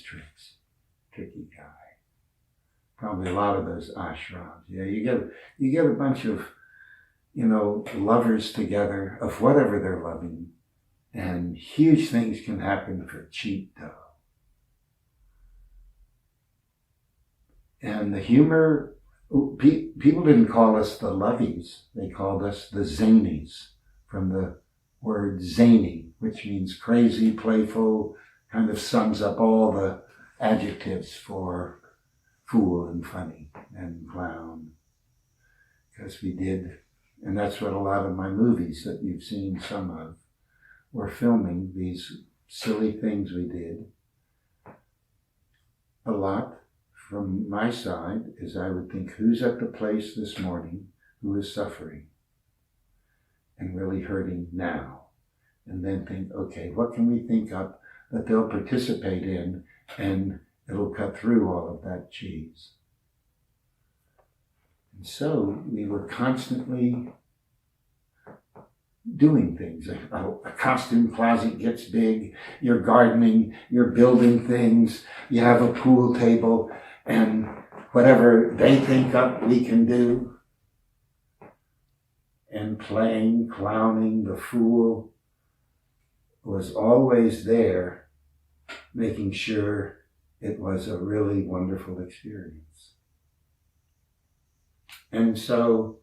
tricks. Tricky guy. Probably a lot of those ashrams. Yeah, you get a bunch of, lovers together of whatever they're loving, and huge things can happen for cheap dough. And the humor, people didn't call us the lovies, they called us the zanies, from the word zany, which means crazy, playful, kind of sums up all the adjectives for fool and funny and clown. Because we did, and that's what a lot of my movies that you've seen some of were filming, these silly things we did. A lot from my side is I would think, who's at the place this morning who is suffering and really hurting now? And then think, okay, what can we think up that they'll participate in, and it'll cut through all of that cheese. And so we were constantly doing things. A costume closet gets big, you're gardening, you're building things, you have a pool table, and whatever they think up we can do. And playing, clowning, the fool was always there, making sure it was a really wonderful experience. And so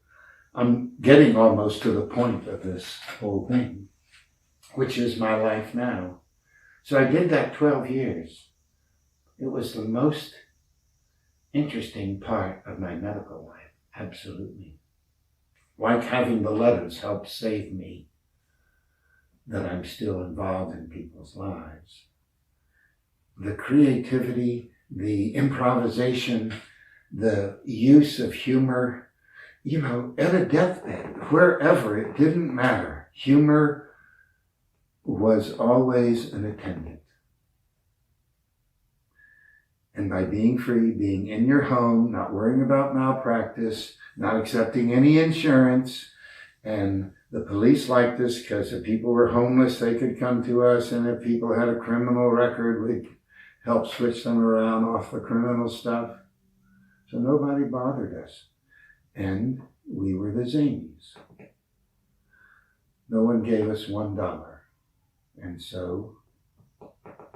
I'm getting almost to the point of this whole thing, which is my life now. So I did that 12 years. It was the most interesting part of my medical life, absolutely. Like having the letters helped save me, that I'm still involved in people's lives. The creativity, the improvisation, the use of humor, at a deathbed, wherever, it didn't matter. Humor was always an attendant. And by being free, being in your home, not worrying about malpractice, not accepting any insurance, and the police liked us because if people were homeless, they could come to us, and if people had a criminal record, we'd help switch them around off the criminal stuff. So nobody bothered us. And we were the zanies. No one gave us $1. And so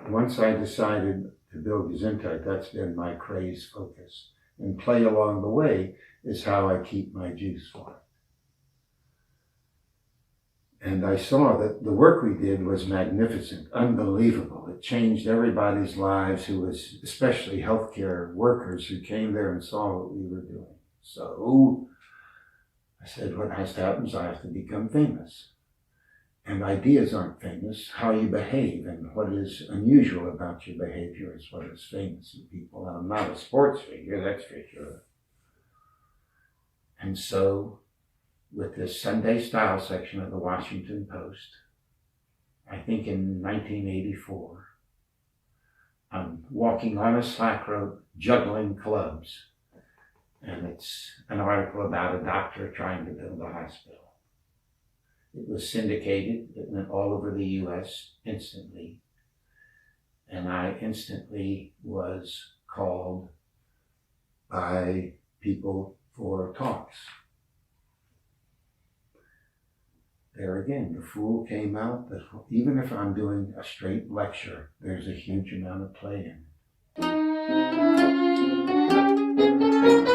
once I decided to build Gesundheit, that's been my craze focus. And play along the way is how I keep my juice for it. And I saw that the work we did was magnificent, unbelievable. It changed everybody's lives who was, especially healthcare workers who came there and saw what we were doing. So I said, what has to happen is I have to become famous. And ideas aren't famous. How you behave and what is unusual about your behavior is what is famous in people. And I'm not a sports figure, that's for sure. And so, with this Sunday Style section of the Washington Post, I think in 1984, I'm walking on a slack rope, juggling clubs. And it's an article about a doctor trying to build a hospital. It was syndicated, it went all over the US instantly. And I instantly was called by people for talks. There again, the fool came out that even if I'm doing a straight lecture, there's a huge amount of play in it.